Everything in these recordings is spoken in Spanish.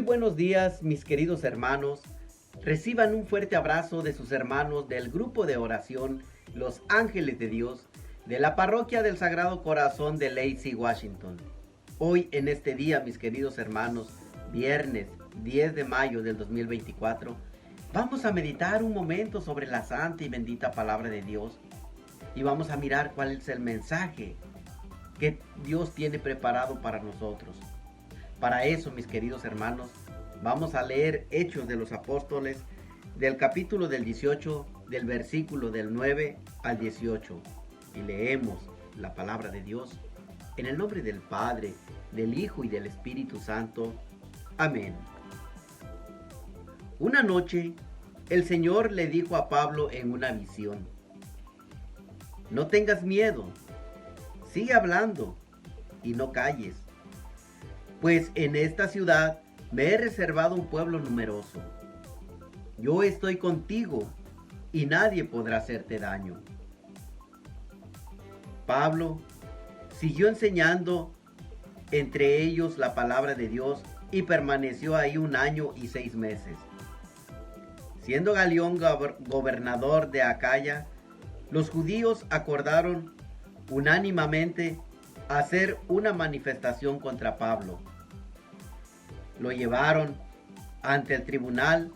buenos días, mis queridos hermanos. Reciban un fuerte abrazo de sus hermanos del grupo de oración Los Ángeles de Dios de la Parroquia del Sagrado Corazón de Lacey, Washington. Hoy en este día, mis queridos hermanos, viernes 10 de mayo del 2024, vamos a meditar un momento sobre la santa y bendita palabra de Dios y vamos a mirar cuál es el mensaje que Dios tiene preparado para nosotros. Para eso, mis queridos hermanos, vamos a leer Hechos de los Apóstoles del capítulo del 18, del versículo del 9 al 18. Y leemos la palabra de Dios en el nombre del Padre, del Hijo y del Espíritu Santo. Amén. Una noche, el Señor le dijo a Pablo en una visión: no tengas miedo, sigue hablando y no calles. Pues en esta ciudad me he reservado un pueblo numeroso. Yo estoy contigo y nadie podrá hacerte daño. Pablo siguió enseñando entre ellos la palabra de Dios y permaneció ahí 1 año y 6 meses. Siendo Galión gobernador de Acaya, los judíos acordaron unánimemente hacer una manifestación contra Pablo. Lo llevaron ante el tribunal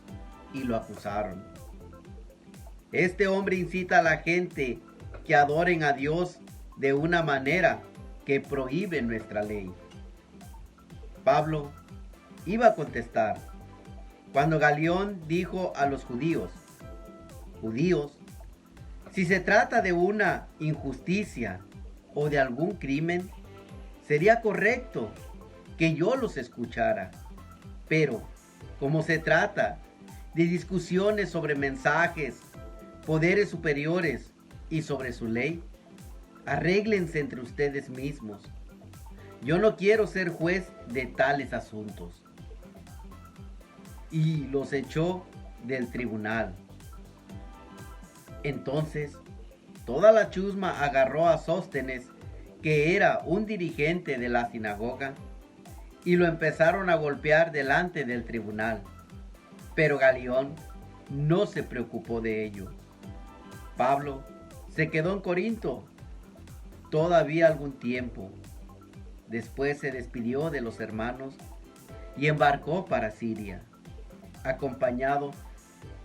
y lo acusaron. Este hombre incita a la gente que adoren a Dios de una manera que prohíbe nuestra ley. Pablo iba a contestar cuando Galión dijo a los judíos: si se trata de una injusticia o de algún crimen, sería correcto que yo los escuchara. Pero, como se trata de discusiones sobre mensajes, poderes superiores y sobre su ley, arréglense entre ustedes mismos. Yo no quiero ser juez de tales asuntos. Y los echó del tribunal. Entonces, toda la chusma agarró a Sóstenes, que era un dirigente de la sinagoga, y lo empezaron a golpear delante del tribunal. Pero Galión no se preocupó de ello. Pablo se quedó en Corinto todavía algún tiempo. Después se despidió de los hermanos y embarcó para Siria, acompañado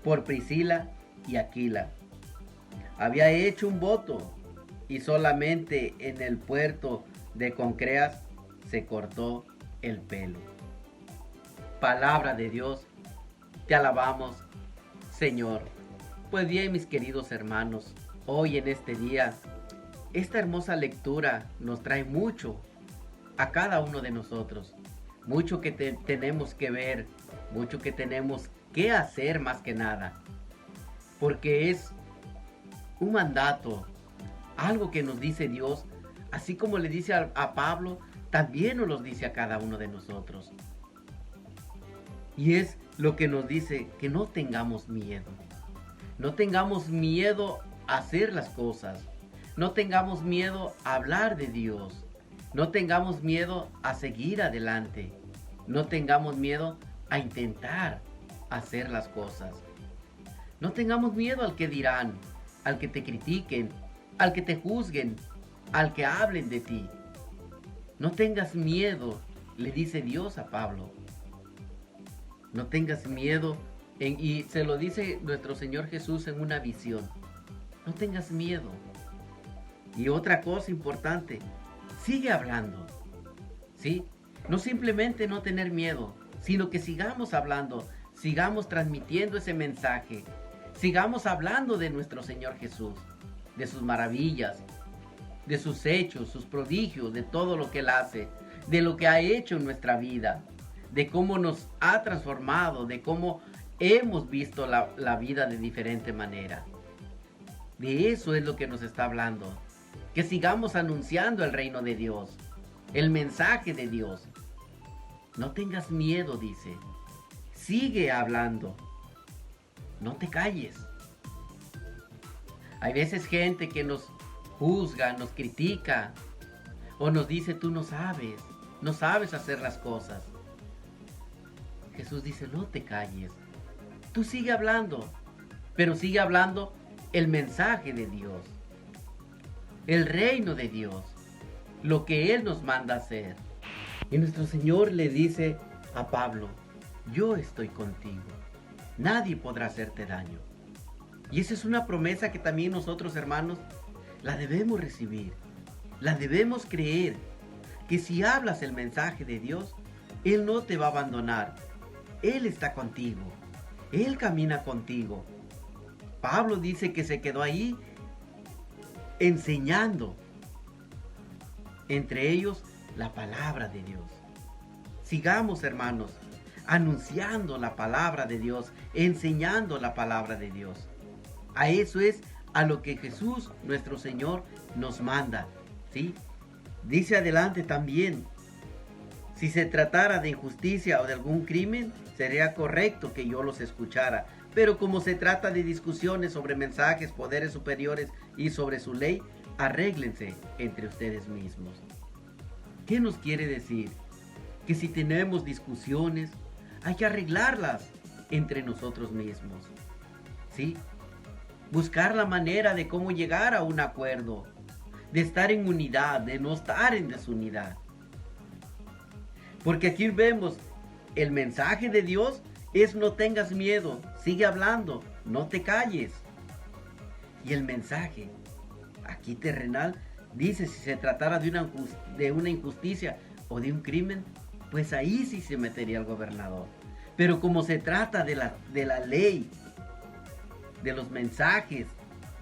por Priscila y Aquila. Había hecho un voto y solamente en el puerto de Concreas se cortó el pelo. Palabra de Dios, te alabamos, Señor. Pues bien, mis queridos hermanos, hoy en este día, esta hermosa lectura nos trae mucho a cada uno de nosotros. Mucho que tenemos que ver, mucho que tenemos que hacer más que nada. Porque es un mandato, algo que nos dice Dios, así como le dice a Pablo, también nos lo dice a cada uno de nosotros. Y es lo que nos dice que no tengamos miedo. No tengamos miedo a hacer las cosas. No tengamos miedo a hablar de Dios. No tengamos miedo a seguir adelante. No tengamos miedo a intentar hacer las cosas. No tengamos miedo al que dirán, al que te critiquen, al que te juzguen, al que hablen de ti. No tengas miedo, le dice Dios a Pablo. No tengas miedo, y se lo dice nuestro Señor Jesús en una visión. No tengas miedo. Y otra cosa importante, sigue hablando. ¿Sí? No simplemente no tener miedo, sino que sigamos hablando, sigamos transmitiendo ese mensaje. Sigamos hablando de nuestro Señor Jesús, de sus maravillas, de sus hechos, sus prodigios, de todo lo que Él hace, de lo que ha hecho en nuestra vida, de cómo nos ha transformado, de cómo hemos visto la vida de diferente manera. De eso es lo que nos está hablando. Que sigamos anunciando el reino de Dios, el mensaje de Dios. No tengas miedo, dice. Sigue hablando. No te calles. Hay veces gente que nos juzga, nos critica o nos dice: tú no sabes hacer las cosas. Jesús dice, no te calles. Tú sigue hablando, pero sigue hablando el mensaje de Dios, el reino de Dios, lo que Él nos manda hacer. Y nuestro Señor le dice a Pablo, yo estoy contigo, nadie podrá hacerte daño. Y esa es una promesa que también nosotros, hermanos, la debemos recibir, la debemos creer, que si hablas el mensaje de Dios, Él no te va a abandonar, Él está contigo, Él camina contigo. Pablo dice que se quedó ahí enseñando, entre ellos la palabra de Dios. Sigamos, hermanos, anunciando la palabra de Dios, enseñando la palabra de Dios. A eso es a lo que Jesús, nuestro Señor, nos manda, ¿sí? Dice adelante también, si se tratara de injusticia o de algún crimen, sería correcto que yo los escuchara. Pero como se trata de discusiones sobre mensajes, poderes superiores y sobre su ley, arréglense entre ustedes mismos. ¿Qué nos quiere decir? Que si tenemos discusiones, hay que arreglarlas entre nosotros mismos, ¿sí? Buscar la manera de cómo llegar a un acuerdo, de estar en unidad, de no estar en desunidad. Porque aquí vemos el mensaje de Dios es no tengas miedo, sigue hablando, no te calles. Y el mensaje aquí terrenal dice, si se tratara de una injusticia o de un crimen, pues ahí sí se metería el gobernador. Pero como se trata de la ley, de los mensajes,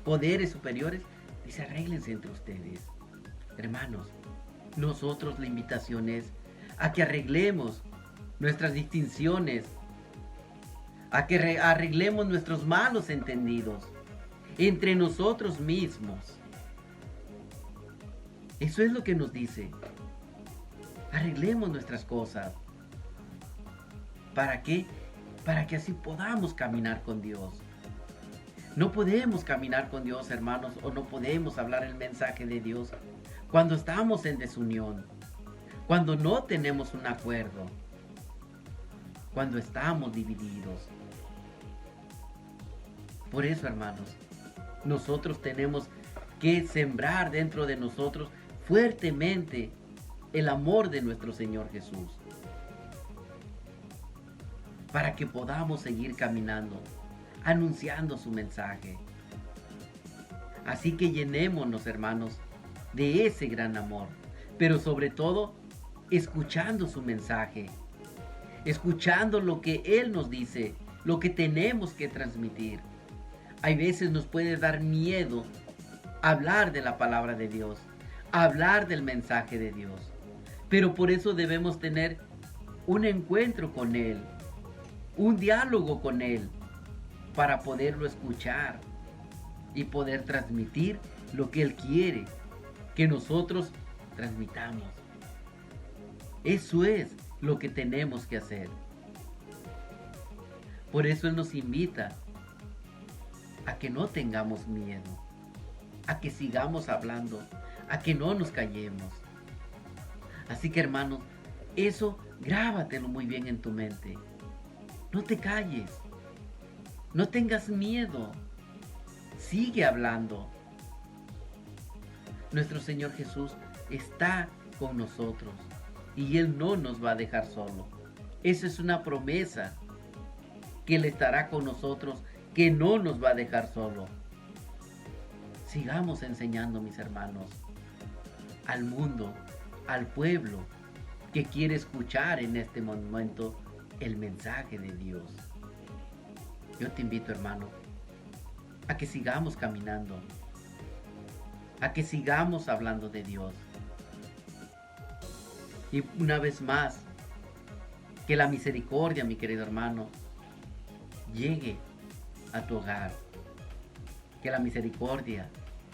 poderes superiores, dice, arréglense entre ustedes. Hermanos, nosotros la invitación es a que arreglemos nuestras distinciones, a que arreglemos nuestros malos entendidos entre nosotros mismos. Eso es lo que nos dice. Arreglemos nuestras cosas. ¿Para qué? Para que así podamos caminar con Dios. No podemos caminar con Dios, hermanos, o no podemos hablar el mensaje de Dios cuando estamos en desunión, cuando no tenemos un acuerdo, cuando estamos divididos. Por eso, hermanos, nosotros tenemos que sembrar dentro de nosotros fuertemente el amor de nuestro Señor Jesús, para que podamos seguir caminando, anunciando su mensaje. Así que llenémonos, hermanos, de ese gran amor, pero sobre todo, escuchando su mensaje, escuchando lo que Él nos dice, lo que tenemos que transmitir. Hay veces nos puede dar miedo hablar de la palabra de Dios, hablar del mensaje de Dios, pero por eso debemos tener un encuentro con Él, un diálogo con Él, para poderlo escuchar y poder transmitir lo que Él quiere que nosotros transmitamos. Eso es lo que tenemos que hacer. Por eso Él nos invita a que no tengamos miedo, a que sigamos hablando, a que no nos callemos. Así que, hermanos, eso grábatelo muy bien en tu mente. No te calles, no tengas miedo, sigue hablando. Nuestro Señor Jesús está con nosotros y Él no nos va a dejar solo. Esa es una promesa, que Él estará con nosotros, que no nos va a dejar solo. Sigamos enseñando, mis hermanos, al mundo, al pueblo que quiere escuchar en este momento el mensaje de Dios. Yo te invito, hermano, a que sigamos caminando, a que sigamos hablando de Dios. Y una vez más, que la misericordia, mi querido hermano, llegue a tu hogar. Que la misericordia,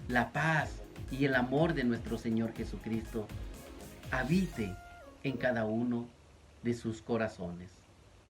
la paz y el amor de nuestro Señor Jesucristo habite en cada uno de sus corazones.